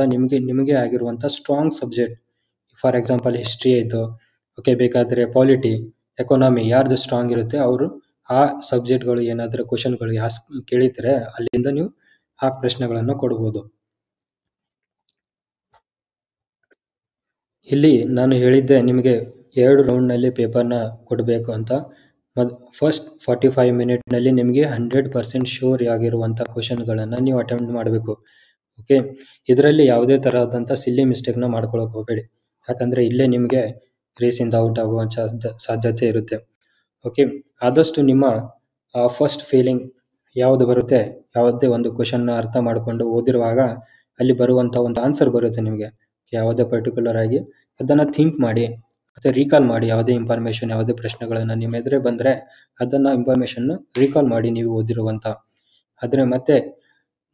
ನಿಮಗೆ ಆಗಿರುವಂಥ strong subject, for example history ಆಯಿತು, ಓಕೆ, ಬೇಕಾದರೆ ಪಾಲಿಟಿ, ಎಕಾನಮಿ, ಯಾರ್ದು ಸ್ಟ್ರಾಂಗ್ ಇರುತ್ತೆ ಅವರು ಆ ಸಬ್ಜೆಕ್ಟ್ಗಳು ಏನಾದರೂ ಕ್ವಶನ್ಗಳು ಕೇಳಿದರೆ ಅಲ್ಲಿಂದ ನೀವು ಆ ಪ್ರಶ್ನೆಗಳನ್ನು ಕೊಡ್ಬೋದು. ಇಲ್ಲಿ ನಾನು ಹೇಳಿದ್ದೆ ನಿಮಗೆ 2 ರೌಂಡ್ನಲ್ಲಿ ಪೇಪರ್ನ ಕೊಡಬೇಕು ಅಂತ. ಫಸ್ಟ್ 45 ಮಿನಿಟ್ನಲ್ಲಿ ನಿಮಗೆ 100% ಶೋರ್ ಆಗಿರುವಂಥ ಕ್ವಶನ್ಗಳನ್ನು ನೀವು ಅಟೆಂಪ್ಟ್ ಮಾಡಬೇಕು. ಓಕೆ, ಇದರಲ್ಲಿ ಯಾವುದೇ ಥರದಂಥ ಸಿಲ್ಲಿ ಮಿಸ್ಟೇಕ್ನ ಮಾಡ್ಕೊಳ್ಳೋಕೆ ಹೋಗಬೇಡಿ. ಯಾಕಂದರೆ ಇಲ್ಲೇ ನಿಮಗೆ ರೇಸಿಂದ ಔಟ್ ಆಗುವ ಸಾಧ್ಯತೆ ಇರುತ್ತೆ. ಓಕೆ, ಆದಷ್ಟು ನಿಮ್ಮ ಫಸ್ಟ್ ಫೀಲಿಂಗ್ ಯಾವುದು ಬರುತ್ತೆ, ಯಾವುದೇ ಒಂದು ಕ್ವಶನ್ನ ಅರ್ಥ ಮಾಡಿಕೊಂಡು ಓದಿರುವಾಗ ಅಲ್ಲಿ ಬರುವಂಥ ಒಂದು ಆನ್ಸರ್ ಬರುತ್ತೆ ನಿಮಗೆ, ಯಾವುದೇ ಪರ್ಟಿಕ್ಯುಲರ್ ಆಗಿ ಅದನ್ನು ಥಿಂಕ್ ಮಾಡಿ ಮತ್ತು ರೀಕಾಲ್ ಮಾಡಿ. ಯಾವುದೇ ಇನ್ಫಾರ್ಮೇಷನ್, ಯಾವುದೇ ಪ್ರಶ್ನೆಗಳನ್ನು ನಿಮ್ಮ ಎದುರೇ ಬಂದರೆ ಅದನ್ನು ಇನ್ಫಾರ್ಮೇಷನ್ನ ರೀಕಾಲ್ ಮಾಡಿ ನೀವು ಓದಿರುವಂಥ. ಆದರೆ ಮತ್ತೆ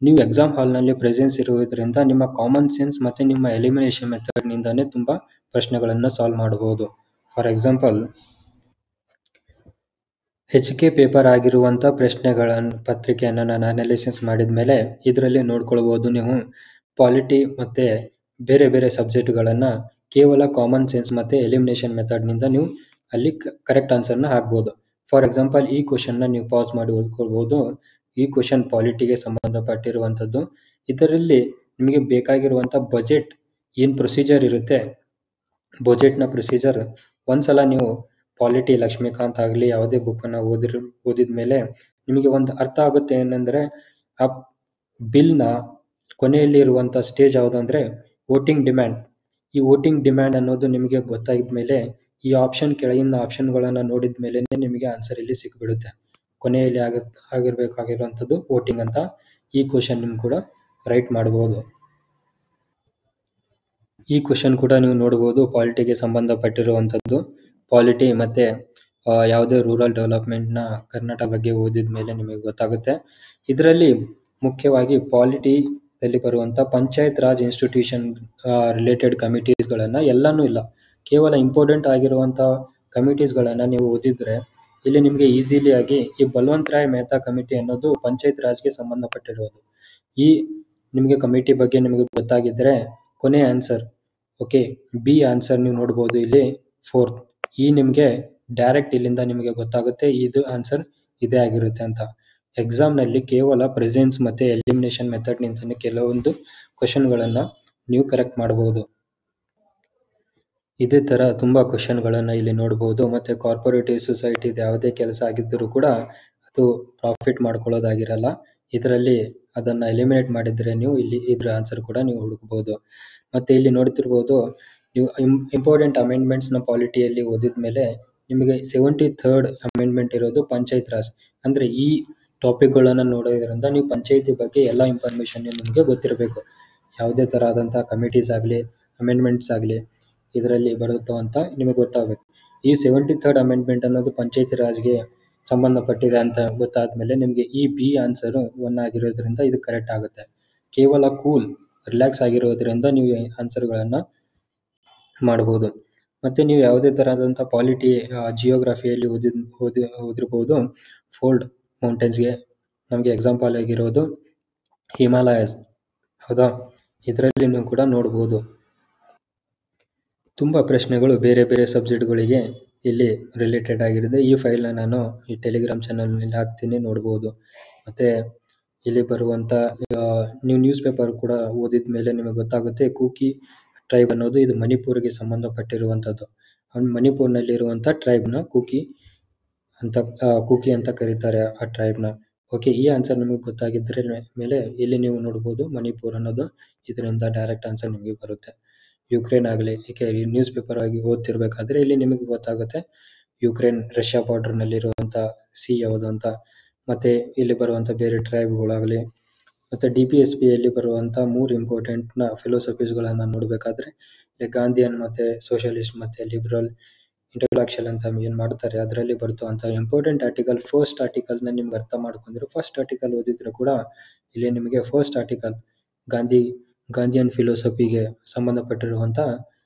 ನೀವು ಎಕ್ಸಾಮ್ ಹಾಲ್ನಲ್ಲಿ ಪ್ರೆಸೆನ್ಸ್ ಇರುವುದರಿಂದ ನಿಮ್ಮ ಕಾಮನ್ ಸೆನ್ಸ್ ಮತ್ತು ನಿಮ್ಮ ಎಲಿಮಿನೇಷನ್ ಮೆಥಡ್ನಿಂದನೇ ತುಂಬ ಪ್ರಶ್ನೆಗಳನ್ನು ಸಾಲ್ವ್ ಮಾಡಬಹುದು. ಫಾರ್ ಎಕ್ಸಾಂಪಲ್, HK ಪೇಪರ್ ಆಗಿರುವಂಥ ಪತ್ರಿಕೆಯನ್ನು ನಾನು ಅನಾಲಿಸಿಸ್ ಮಾಡಿದ ಮೇಲೆ ಇದರಲ್ಲಿ ನೋಡ್ಕೊಳ್ಬೋದು ನೀವು ಪಾಲಿಟಿ ಮತ್ತು ಬೇರೆ ಬೇರೆ ಸಬ್ಜೆಕ್ಟ್ಗಳನ್ನು ಕೇವಲ ಕಾಮನ್ ಸೆನ್ಸ್ ಮತ್ತು ಎಲಿಮಿನೇಷನ್ ಮೆಥಡ್ನಿಂದ ನೀವು ಅಲ್ಲಿ ಕರೆಕ್ಟ್ ಆನ್ಸರ್ನ ಹಾಕ್ಬೋದು. ಫಾರ್ ಎಕ್ಸಾಂಪಲ್, ಈ ಕ್ವಶನ್ನ ನೀವು ಪಾಸ್ ಮಾಡಿ ಓದ್ಕೊಳ್ಬೋದು. ಈ ಕ್ವಶನ್ ಪಾಲಿಟಿಗೆ ಸಂಬಂಧಪಟ್ಟಿರುವಂಥದ್ದು. ಇದರಲ್ಲಿ ನಿಮಗೆ ಬೇಕಾಗಿರುವಂಥ ಬಜೆಟ್ ಏನು ಪ್ರೊಸೀಜರ್ ಇರುತ್ತೆ, ಬಜೆಟ್ನ ಪ್ರೊಸೀಜರ್ ಒಂದ್ಸಲ ನೀವು ಪಾಲಿಟಿ ಲಕ್ಷ್ಮೀಕಾಂತ್ ಆಗಲಿ ಯಾವುದೇ ಬುಕ್ಕನ್ನು ಓದಿದ ಮೇಲೆ ನಿಮಗೆ ಒಂದು ಅರ್ಥ ಆಗುತ್ತೆ. ಏನಂದರೆ ಆ ಬಿಲ್ನ ಕೊನೆಯಲ್ಲಿ ಇರುವಂಥ ಸ್ಟೇಜ್ ಯಾವುದು ಅಂದರೆ ವೋಟಿಂಗ್ ಡಿಮ್ಯಾಂಡ್. ಈ ವೋಟಿಂಗ್ ಡಿಮ್ಯಾಂಡ್ ಅನ್ನೋದು ನಿಮಗೆ ಗೊತ್ತಾಗಿದ ಮೇಲೆ ಈ ಕೆಳಗಿನ ಆಪ್ಷನ್ಗಳನ್ನು ನೋಡಿದ ಮೇಲೆ ನಿಮಗೆ ಆನ್ಸರ್ ಇಲ್ಲಿ ಸಿಕ್ಬಿಡುತ್ತೆ. ಕೊನೆಯಲ್ಲಿ ಆಗಿರಬೇಕಾಗಿರುವಂಥದ್ದು ವೋಟಿಂಗ್ ಅಂತ. ಈ ಕ್ವಶನ್ ನಿಮ್ಗೆ ಕೂಡ ರೈಟ್ ಮಾಡ್ಬೋದು. ಈ ಕ್ವಶನ್ ಕೂಡ ನೀವು ನೋಡ್ಬೋದು, ಪಾಲಿಟಿಗೆ ಸಂಬಂಧಪಟ್ಟಿರುವಂಥದ್ದು. ಪಾಲಿಟಿ ಮತ್ತು ಯಾವುದೇ ರೂರಲ್ ಡೆವಲಪ್ಮೆಂಟ್ನ ಕರ್ನಾಟಕ ಬಗ್ಗೆ ಓದಿದ ಮೇಲೆ ನಿಮಗೆ ಗೊತ್ತಾಗುತ್ತೆ. ಇದರಲ್ಲಿ ಮುಖ್ಯವಾಗಿ ಪಾಲಿಟಿ ದಲ್ಲಿ ಬರುವಂಥ ಪಂಚಾಯತ್ ರಾಜ್ ಇನ್ಸ್ಟಿಟ್ಯೂಷನ್ ರಿಲೇಟೆಡ್ ಕಮಿಟೀಸ್ಗಳನ್ನು ಎಲ್ಲನೂ ಇಲ್ಲ, ಕೇವಲ ಇಂಪಾರ್ಟೆಂಟ್ ಆಗಿರುವಂಥ ಕಮಿಟೀಸ್ಗಳನ್ನು ನೀವು ಓದಿದ್ರೆ ಇಲ್ಲಿ ನಿಮಗೆ ಈಸಿಲಿ ಆಗಿ ಈ ಬಲವಂತ್ ರಾಯ್ ಮೆಹ್ತಾ ಕಮಿಟಿ ಅನ್ನೋದು ಪಂಚಾಯತ್ ರಾಜ್ಗೆ ಸಂಬಂಧಪಟ್ಟಿರೋದು. ಈ ನಿಮಗೆ ಕಮಿಟಿ ಬಗ್ಗೆ ನಿಮಗೆ ಗೊತ್ತಾಗಿದ್ದರೆ ಕೊನೆ ಆನ್ಸರ್ ಓಕೆ ಬಿ ಆನ್ಸರ್ ನೀವು ನೋಡ್ಬೋದು ಇಲ್ಲಿ 4th. ಈ ನಿಮಗೆ ಡೈರೆಕ್ಟ್ ಇಲ್ಲಿಂದ ನಿಮಗೆ ಗೊತ್ತಾಗುತ್ತೆ ಇದು ಆನ್ಸರ್ ಇದೇ ಆಗಿರುತ್ತೆ ಅಂತ. ಎಕ್ಸಾಮ್ನಲ್ಲಿ ಕೇವಲ ಪ್ರೆಸೆನ್ಸ್ ಮತ್ತು ಎಲಿಮಿನೇಷನ್ ಮೆಥಡ್ನಿಂದ ಕೆಲವೊಂದು ಕ್ವಶನ್ಗಳನ್ನು ನೀವು ಕರೆಕ್ಟ್ ಮಾಡಬಹುದು. ಇದೇ ಥರ ತುಂಬ ಕ್ವಶನ್ಗಳನ್ನು ಇಲ್ಲಿ ನೋಡ್ಬೋದು. ಮತ್ತು ಕಾರ್ಪೊರೇಟಿವ್ ಸೊಸೈಟಿದು ಯಾವುದೇ ಕೆಲಸ ಆಗಿದ್ದರೂ ಕೂಡ ಅದು ಪ್ರಾಫಿಟ್ ಮಾಡ್ಕೊಳ್ಳೋದಾಗಿರಲ್ಲ. ಇದರಲ್ಲಿ ಅದನ್ನು ಎಲಿಮಿನೇಟ್ ಮಾಡಿದರೆ ನೀವು ಇಲ್ಲಿ ಇದ್ರ ಆನ್ಸರ್ ಕೂಡ ನೀವು ಹುಡುಕ್ಬೋದು. ಮತ್ತು ಇಲ್ಲಿ ನೋಡ್ತಿರ್ಬೋದು ನೀವು ಇಂಪಾರ್ಟೆಂಟ್ ಅಮೆಂಡ್ಮೆಂಟ್ಸ್ನ ಪಾಲಿಟಿಯಲ್ಲಿ ಓದಿದ ಮೇಲೆ ನಿಮಗೆ 73rd ಅಮೆಂಡ್ಮೆಂಟ್ ಇರೋದು ಪಂಚಾಯತ್ ರಾಜ್. ಅಂದರೆ ಈ ಟಾಪಿಕ್ಗಳನ್ನು ನೋಡೋದ್ರಿಂದ ನೀವು ಪಂಚಾಯತಿ ಬಗ್ಗೆ ಎಲ್ಲ ಇನ್ಫಾರ್ಮೇಷನ್ ನಿಮಗೆ ಗೊತ್ತಿರಬೇಕು. ಯಾವುದೇ ಥರ ಆದಂಥ ಕಮಿಟೀಸ್ ಆಗಲಿ ಅಮೆಂಡ್ಮೆಂಟ್ಸ್ ಆಗಲಿ ಇದರಲ್ಲಿ ಬರುತ್ತೋ ಅಂತ ನಿಮಗೆ ಗೊತ್ತಾಗಬೇಕು. ಈ 73rd ಅಮೆಂಡ್ಮೆಂಟ್ ಅನ್ನೋದು ಪಂಚಾಯತಿ ರಾಜ್ಗೆ ಸಂಬಂಧಪಟ್ಟಿದೆ ಅಂತ ಗೊತ್ತಾದ ಮೇಲೆ ನಿಮಗೆ ಈ ಬಿ ಆನ್ಸರು 1 ಆಗಿರೋದ್ರಿಂದ ಇದು ಕರೆಕ್ಟ್ ಆಗುತ್ತೆ. ಕೇವಲ ಕೂಲ್ ರಿಲ್ಯಾಕ್ಸ್ ಆಗಿರೋದ್ರಿಂದ ನೀವು ಆನ್ಸರ್ಗಳನ್ನು ಮಾಡ್ಬೋದು. ಮತ್ತು ನೀವು ಯಾವುದೇ ಥರದಂಥ ಪಾಲಿಟಿ ಜಿಯೋಗ್ರಫಿಯಲ್ಲಿ ಓದಿರ್ಬೋದು. ಫೋಲ್ಡ್ ಮೌಂಟೇನ್ಸ್ಗೆ ನಮಗೆ ಎಕ್ಸಾಂಪಲ್ ಆಗಿರೋದು ಹಿಮಾಲಯಸ್, ಹೌದಾ? ಇದರಲ್ಲಿ ನೀವು ಕೂಡ ನೋಡ್ಬೋದು. ತುಂಬ ಪ್ರಶ್ನೆಗಳು ಬೇರೆ ಬೇರೆ ಸಬ್ಜೆಕ್ಟ್ಗಳಿಗೆ ಇಲ್ಲಿ ರಿಲೇಟೆಡ್ ಆಗಿರುತ್ತೆ. ಈ ಫೈಲ್ನ ನಾನು ಈ ಟೆಲಿಗ್ರಾಮ್ ಚಾನಲ್ನಲ್ಲಿ ಹಾಕ್ತೀನಿ, ನೋಡ್ಬೋದು. ಮತ್ತು ಇಲ್ಲಿ ಬರುವಂಥ ನೀವು ನ್ಯೂಸ್ ಪೇಪರ್ ಕೂಡ ಓದಿದ ಮೇಲೆ ನಿಮಗೆ ಗೊತ್ತಾಗುತ್ತೆ ಕೂಕಿ ಟ್ರೈಬ್ ಅನ್ನೋದು ಇದು ಮಣಿಪುರ್ಗೆ ಸಂಬಂಧಪಟ್ಟಿರುವಂಥದ್ದು. ಮಣಿಪುರ್ನಲ್ಲಿರುವಂಥ ಟ್ರೈಬ್ನ ಕೂಕಿ ಅಂತ ಕರೀತಾರೆ ಆ ಟ್ರೈಬ್ನ. ಓಕೆ, ಈ ಆನ್ಸರ್ ನಿಮಗೆ ಗೊತ್ತಾಗಿದ್ದರೆ ಮೇಲೆ ಇಲ್ಲಿ ನೀವು ನೋಡ್ಬೋದು ಮಣಿಪುರ್ ಅನ್ನೋದು ಇದರಿಂದ ಡೈರೆಕ್ಟ್ ಆನ್ಸರ್ ನಿಮಗೆ ಬರುತ್ತೆ. ಯುಕ್ರೇನ್ ಆಗಲಿ, ಏಕೆ ನ್ಯೂಸ್ ಪೇಪರ್ ಆಗಿ ಓದ್ತಿರ್ಬೇಕಾದ್ರೆ ಇಲ್ಲಿ ನಿಮಗೆ ಗೊತ್ತಾಗುತ್ತೆ ಯುಕ್ರೇನ್ ರಷ್ಯಾ ಬಾರ್ಡರ್ನಲ್ಲಿರುವಂಥ ಸಿ ಯಾವುದು ಅಂತ. ಮತ್ತು ಇಲ್ಲಿ ಬರುವಂಥ ಬೇರೆ ಟ್ರೈಬ್ಗಳಾಗಲಿ ಮತ್ತು DPSPಯಲ್ಲಿ ಬರುವಂಥ 3 ಇಂಪಾರ್ಟೆಂಟ್ನ ಫಿಲೋಸಫೀಸ್ಗಳನ್ನು ನೋಡಬೇಕಾದ್ರೆ ಗಾಂಧಿಯನ್ ಮತ್ತು ಸೋಷಲಿಸ್ಟ್ ಮತ್ತು ಲಿಬ್ರಲ್ ಇಂಟೆಲೆಕ್ಚುಯಲ್ ಅಂತ ಏನು ಮಾಡ್ತಾರೆ ಅದರಲ್ಲಿ ಬರ್ತವಂಥ ಇಂಪಾರ್ಟೆಂಟ್ ಆರ್ಟಿಕಲ್. ಫಸ್ಟ್ ಆರ್ಟಿಕಲ್ನ ನಿಮ್ಗೆ ಅರ್ಥ ಮಾಡ್ಕೊಂಡ್ರೆ ಫಸ್ಟ್ ಆರ್ಟಿಕಲ್ ಓದಿದ್ರೆ ಕೂಡ ಇಲ್ಲಿ ನಿಮಗೆ ಫಸ್ಟ್ ಆರ್ಟಿಕಲ್ ಗಾಂಧಿಯನ್ ಫಿಲೋಸಫಿಗೆ ಸಂಬಂಧಪಟ್ಟಿರುವಂಥ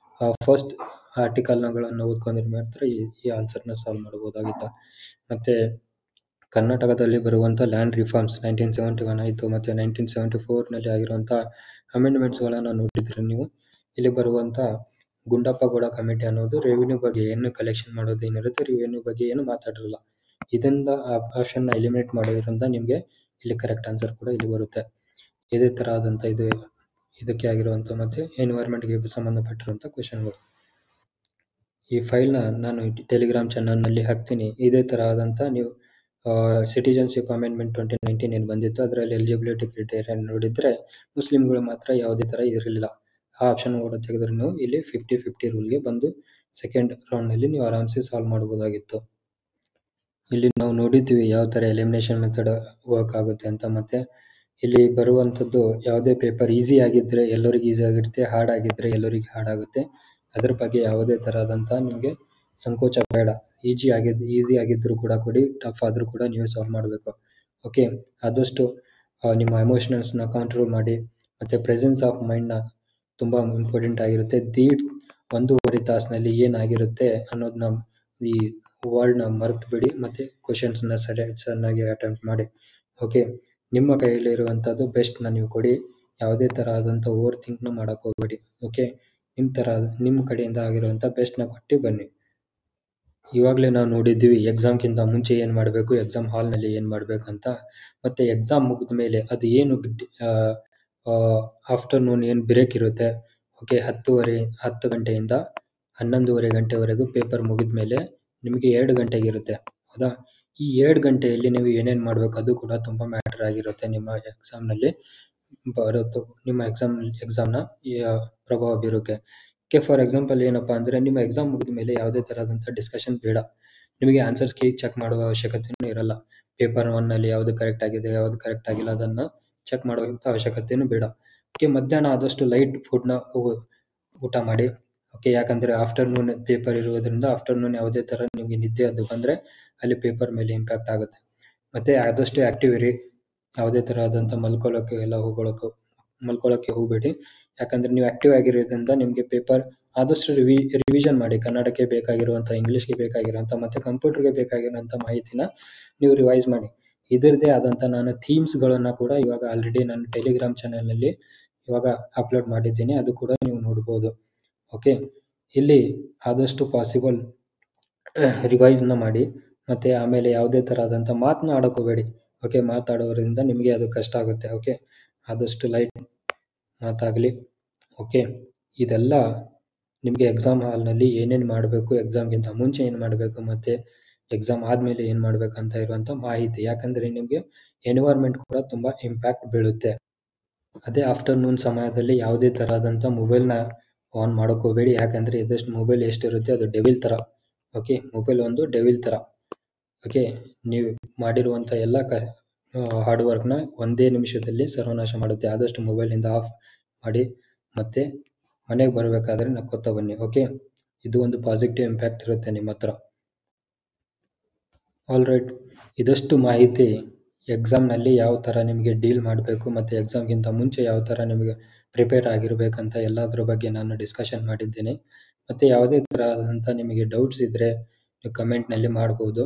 ಫಸ್ಟ್ ಆರ್ಟಿಕಲ್ಗಳನ್ನು ಓದ್ಕೊಂಡಿರೋ ಮಾತ್ರ ಈ ಆನ್ಸರ್ನ ಸಾಲ್ವ್ ಮಾಡ್ಬೋದಾಗಿತ್ತು. ಮತ್ತು ಕರ್ನಾಟಕದಲ್ಲಿ ಬರುವಂಥ ಲ್ಯಾಂಡ್ ರಿಫಾರ್ಮ್ಸ್ 1971 ಆಯಿತು ಮತ್ತು 1974ನಲ್ಲಿ ಆಗಿರುವಂಥ ಅಮೆಂಡ್ಮೆಂಟ್ಸ್ಗಳನ್ನು ನೋಡಿದರೆ ನೀವು ಇಲ್ಲಿ ಬರುವಂಥ ಗುಂಡಪ್ಪ ಗೌಡ ಕಮಿಟಿ ಅನ್ನೋದು ರೆವಿನ್ಯೂ ಬಗ್ಗೆ ಏನು ಕಲೆಕ್ಷನ್ ಮಾಡೋದು ಏನಿರುತ್ತೆ ರೆವಿನ್ಯೂ ಬಗ್ಗೆ ಏನು ಮಾತಾಡಿರಲ್ಲ. ಇದರಿಂದ ಆಪ್ಷನ್ನ ಎಲಿಮಿನೇಟ್ ಮಾಡೋದ್ರಿಂದ ನಿಮಗೆ ಇಲ್ಲಿ ಕರೆಕ್ಟ್ ಆನ್ಸರ್ ಕೂಡ ಇಲ್ಲಿ ಬರುತ್ತೆ. ಇದೇ ಥರ ಆದಂಥ ಇದಕ್ಕೆ ಆಗಿರುವಂಥ ಮತ್ತು ಎನ್ವೈರ್ಮೆಂಟ್ಗೆ ಸಂಬಂಧಪಟ್ಟಿರುವಂಥ ಕ್ವೆಶನ್ಗಳು. ಈ ಫೈಲ್ನ ನಾನು ಟೆಲಿಗ್ರಾಮ್ ಚಾನಲ್ನಲ್ಲಿ ಹಾಕ್ತೀನಿ. ಇದೇ ಥರ ಆದಂಥ ನೀವು ಸಿಟಿಜನ್ಶಿಪ್ ಅಮೆಂಡ್ಮೆಂಟ್ 2019 ಏನು ಬಂದಿತ್ತು ಅದರಲ್ಲಿ ಎಲಿಜಿಬಿಲಿಟಿ ಕ್ರೈಟೇರಿಯಾ ನೋಡಿದರೆ ಮುಸ್ಲಿಮ್ಗಳು ಮಾತ್ರ ಯಾವುದೇ ಥರ ಇರಲಿಲ್ಲ. ಆ ಆಪ್ಷನ್ ಕೂಡ ತೆಗೆದ್ರೆ ನೀವು ಇಲ್ಲಿ 50-50 ರೂಲ್ಗೆ ಬಂದು ಸೆಕೆಂಡ್ ರೌಂಡ್ನಲ್ಲಿ ನೀವು ಆರಾಮ್ಸೆ ಸಾಲ್ವ್ ಮಾಡ್ಬೋದಾಗಿತ್ತು. ಇಲ್ಲಿ ನಾವು ನೋಡಿದ್ದೀವಿ ಯಾವ ಥರ ಎಲಿಮಿನೇಷನ್ ಮೆಥಡ್ ವರ್ಕ್ ಆಗುತ್ತೆ ಅಂತ. ಮತ್ತು ಇಲ್ಲಿ ಬರುವಂಥದ್ದು ಯಾವುದೇ ಪೇಪರ್ ಈಸಿ ಆಗಿದ್ದರೆ ಎಲ್ಲರಿಗೂ ಈಸಿ ಆಗಿರುತ್ತೆ, ಹಾರ್ಡ್ ಆಗಿದ್ದರೆ ಎಲ್ಲರಿಗೂ ಹಾರ್ಡ್ ಆಗುತ್ತೆ. ಅದ್ರ ಬಗ್ಗೆ ಯಾವುದೇ ಥರದಂಥ ನಿಮಗೆ ಸಂಕೋಚ ಬೇಡ. ಈಸಿ ಆಗಿದ್ದರೂ ಕೂಡ ಕೊಡಿ, ಟಫ್ ಆದರೂ ಕೂಡ ನೀವು ಸಾಲ್ವ್ ಮಾಡಬೇಕು. ಓಕೆ, ಆದಷ್ಟು ನಿಮ್ಮ ಎಮೋಷನಲ್ಸ್ನ ಕಂಟ್ರೋಲ್ ಮಾಡಿ. ಮತ್ತು ಪ್ರೆಸೆನ್ಸ್ ಆಫ್ ಮೈಂಡ್ನ ತುಂಬ ಇಂಪಾರ್ಟೆಂಟ್ ಆಗಿರುತ್ತೆ. 1.5 ತಾಸಿನಲ್ಲಿ ಏನಾಗಿರುತ್ತೆ ಅನ್ನೋದನ್ನ ಈ ವರ್ಡ್ನ ಮರೆತು ಬಿಡಿ ಮತ್ತು ಕ್ವಶನ್ಸ್ನ ಚೆನ್ನಾಗಿ ಅಟೆಂಪ್ಟ್ ಮಾಡಿ. ಓಕೆ, ನಿಮ್ಮ ಕೈಯಲ್ಲಿರುವಂಥದ್ದು ಬೆಸ್ಟ್ನ ನೀವು ಕೊಡಿ. ಯಾವುದೇ ಥರ ಆದಂಥ ಓವರ್ ಥಿಂಕ್ನ ಮಾಡೋಕ್ಕೆ ಹೋಗಬೇಡಿ. ಓಕೆ, ನಿಮ್ಮ ಕಡೆಯಿಂದ ಆಗಿರುವಂಥ ಬೆಸ್ಟ್ನ ಕೊಟ್ಟು ಬನ್ನಿ. ಇವಾಗಲೇ ನಾವು ನೋಡಿದ್ದೀವಿ ಎಕ್ಸಾಮ್ಗಿಂತ ಮುಂಚೆ ಏನು ಮಾಡಬೇಕು, ಎಕ್ಸಾಮ್ ಹಾಲ್ನಲ್ಲಿ ಏನು ಮಾಡಬೇಕು ಅಂತ. ಮತ್ತು ಎಕ್ಸಾಮ್ ಮುಗಿದ ಮೇಲೆ ಅದು ಏನು ಆಫ್ಟರ್ನೂನ್ ಏನು ಬ್ರೇಕ್ ಇರುತ್ತೆ. ಓಕೆ, 10 ಗಂಟೆಯಿಂದ 11:30 ಗಂಟೆವರೆಗೂ ಪೇಪರ್ ಮುಗಿದ ಮೇಲೆ ನಿಮಗೆ 2 ಗಂಟೆಗೆ ಇರುತ್ತೆ, ಹೌದಾ? ಈ 2 ಗಂಟೆಯಲ್ಲಿ ನೀವು ಏನೇನು ಮಾಡಬೇಕು ಅದು ಕೂಡ ತುಂಬ ಮ್ಯಾಟರ್ ಆಗಿರುತ್ತೆ. ನಿಮ್ಮ ಎಕ್ಸಾಮ್ನಲ್ಲಿ ಬರೋದು ನಿಮ್ಮ ಎಕ್ಸಾಮ್ನ ಪ್ರಭಾವ ಬೀರೋಕ್ಕೆ. ಓಕೆ, ಫಾರ್ ಎಕ್ಸಾಂಪಲ್ ಏನಪ್ಪ ಅಂದರೆ ನಿಮ್ಮ ಎಕ್ಸಾಮ್ ಮುಗಿದ ಮೇಲೆ ಯಾವುದೇ ಥರದಂಥ ಡಿಸ್ಕಷನ್ ಬೇಡ. ನಿಮಗೆ ಆನ್ಸರ್ಸ್ ಕೀ ಚೆಕ್ ಮಾಡುವ ಅವಶ್ಯಕತೆಯೂ ಇರಲ್ಲ. ಪೇಪರ್ 1ನಲ್ಲಿ ಯಾವುದು ಕರೆಕ್ಟ್ ಆಗಿದೆ ಯಾವುದು ಕರೆಕ್ಟ್ ಆಗಿಲ್ಲ ಅದನ್ನು ಚೆಕ್ ಮಾಡುವಂಥ ಅವಶ್ಯಕತೆಯೂ ಬೇಡ. ಓಕೆ, ಮಧ್ಯಾಹ್ನ ಆದಷ್ಟು ಲೈಟ್ ಫುಡ್ನ ಊಟ ಮಾಡಿ. ಓಕೆ, ಯಾಕಂದರೆ ಆಫ್ಟರ್ನೂನ್ ಪೇಪರ್ ಇರೋದ್ರಿಂದ ಆಫ್ಟರ್ನೂನ್ ಯಾವುದೇ ಥರ ನಿಮಗೆ ನಿದ್ದೆ ಅದು ಬಂದರೆ ಅಲ್ಲಿ ಪೇಪರ್ ಮೇಲೆ ಇಂಪ್ಯಾಕ್ಟ್ ಆಗುತ್ತೆ. ಮತ್ತು ಆದಷ್ಟು ಆ್ಯಕ್ಟಿವ್ ಇರಿ. ಯಾವುದೇ ಥರ ಆದಂಥ ಮಲ್ಕೊಳ್ಳೋಕ್ಕೆ ಎಲ್ಲ ಮಲ್ಕೊಳ್ಳೋಕ್ಕೆ ಹೋಗಬೇಡಿ. ಯಾಕಂದರೆ ನೀವು ಆ್ಯಕ್ಟಿವ್ ಆಗಿರೋದ್ರಿಂದ ನಿಮಗೆ ಪೇಪರ್ ಆದಷ್ಟು ರಿವಿಷನ್ ಮಾಡಿ. ಕನ್ನಡಕ್ಕೆ ಬೇಕಾಗಿರುವಂಥ, ಇಂಗ್ಲೀಷ್ಗೆ ಬೇಕಾಗಿರುವಂಥ ಮತ್ತು ಕಂಪ್ಯೂಟರ್ಗೆ ಬೇಕಾಗಿರುವಂಥ ಮಾಹಿತಿನ ನೀವು ರಿವೈಸ್ ಮಾಡಿ. ಇದರದೇ ಆದಂಥ ನಾನು ಥೀಮ್ಸ್ಗಳನ್ನು ಕೂಡ ಇವಾಗ ಆಲ್ರೆಡಿ ನಾನು ಟೆಲಿಗ್ರಾಮ್ ಚಾನಲ್ನಲ್ಲಿ ಇವಾಗ ಅಪ್ಲೋಡ್ ಮಾಡಿದ್ದೀನಿ, ಅದು ಕೂಡ ನೀವು ನೋಡ್ಬೋದು. ಓಕೆ, ಇಲ್ಲಿ ಆದಷ್ಟು ಪಾಸಿಬಲ್ ರಿವೈಸ್ನ ಮಾಡಿ. ಮತ್ತು ಆಮೇಲೆ ಯಾವುದೇ ಥರ ಆದಂಥ ಮಾತನ್ನ ಆಡೋಕೋಬೇಡಿ. ಓಕೆ, ಮಾತಾಡೋದ್ರಿಂದ ನಿಮಗೆ ಅದು ಕಷ್ಟ ಆಗುತ್ತೆ. ಓಕೆ, ಆದಷ್ಟು ಲೈಟ್ ಮಾತಾಗಲಿ. ಓಕೆ, ಇದೆಲ್ಲ ನಿಮಗೆ ಎಕ್ಸಾಮ್ ಹಾಲ್ನಲ್ಲಿ ಏನೇನು ಮಾಡಬೇಕು, ಎಕ್ಸಾಮ್ಗಿಂತ ಮುಂಚೆ ಏನು ಮಾಡಬೇಕು ಮತ್ತು ಎಕ್ಸಾಮ್ ಆದಮೇಲೆ ಏನು ಮಾಡಬೇಕು ಅಂತ ಇರುವಂಥ ಮಾಹಿತಿ. ಯಾಕಂದರೆ ನಿಮಗೆ ಎನ್ವೈರ್ಮೆಂಟ್ ಕೂಡ ತುಂಬ ಇಂಪ್ಯಾಕ್ಟ್ ಬೀಳುತ್ತೆ. ಅದೇ ಆಫ್ಟರ್ನೂನ್ ಸಮಯದಲ್ಲಿ ಯಾವುದೇ ಥರ ಆದಂಥ ಮೊಬೈಲ್ನ ಆನ್ ಮಾಡೋಕೋಬೇಡಿ. ಯಾಕಂದರೆ ಇದಷ್ಟು ಮೊಬೈಲ್ ಎಷ್ಟಿರುತ್ತೆ ಅದು ಡೆವಿಲ್ ಥರ. ಓಕೆ, ಮೊಬೈಲ್ ಒಂದು ಡೆವಿಲ್ ಥರ. ಓಕೆ, ನೀವು ಮಾಡಿರುವಂಥ ಎಲ್ಲ ಹಾರ್ಡ್ ವರ್ಕ್ನ ಒಂದೇ ನಿಮಿಷದಲ್ಲಿ ಸರ್ವನಾಶ ಮಾಡುತ್ತೆ. ಆದಷ್ಟು ಮೊಬೈಲಿಂದ ಆಫ್ ಮಾಡಿ ಮತ್ತು ಮನೆಗೆ ಬರಬೇಕಾದ್ರೆ ನಕ್ಕೋತಾ ಬನ್ನಿ. ಓಕೆ, ಇದು ಒಂದು ಪಾಸಿಟಿವ್ ಇಂಪ್ಯಾಕ್ಟ್ ಇರುತ್ತೆ ನಿಮ್ಮ ಹತ್ರ. ಆಲ್ ರೈಟ್, ಇದಷ್ಟು ಮಾಹಿತಿ ಎಕ್ಸಾಮ್ನಲ್ಲಿ ಯಾವ ಥರ ನಿಮಗೆ ಡೀಲ್ ಮಾಡಬೇಕು ಮತ್ತು ಎಕ್ಸಾಮ್ಗಿಂತ ಮುಂಚೆ ಯಾವ ಥರ ನಿಮಗೆ ಪ್ರಿಪೇರ್ ಆಗಿರಬೇಕಂತ ಎಲ್ಲದ್ರ ಬಗ್ಗೆ ನಾನು ಡಿಸ್ಕಷನ್ ಮಾಡಿದ್ದೇನೆ. ಮತ್ತು ಯಾವುದೇ ಥರ ಆದಂಥ ನಿಮಗೆ ಡೌಟ್ಸ್ ಇದ್ದರೆ ನೀವು ಕಮೆಂಟ್ನಲ್ಲಿ ಮಾಡ್ಬೋದು.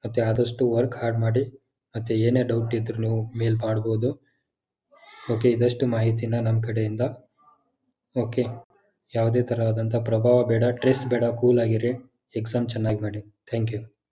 ಮತ್ತು ಆದಷ್ಟು ವರ್ಕ್ ಹಾರ್ಡ್ ಮಾಡಿ. ಮತ್ತು ಏನೇ ಡೌಟ್ ಇದ್ದರೂ ನೀವು ಮೇಲ್ ಮಾಡ್ಬೋದು. ಓಕೆ, ಇದಷ್ಟು ಮಾಹಿತಿನ ನಮ್ಮ ಕಡೆಯಿಂದ. ಓಕೆ, ಯಾವುದೇ ಥರ ಆದಂಥ ಪ್ರಭಾವ ಬೇಡ, ಸ್ಟ್ರೆಸ್ ಬೇಡ, ಕೂಲ್ ಆಗಿರಿ, ಎಕ್ಸಾಮ್ ಚೆನ್ನಾಗಿ ಮಾಡಿ. Thank you.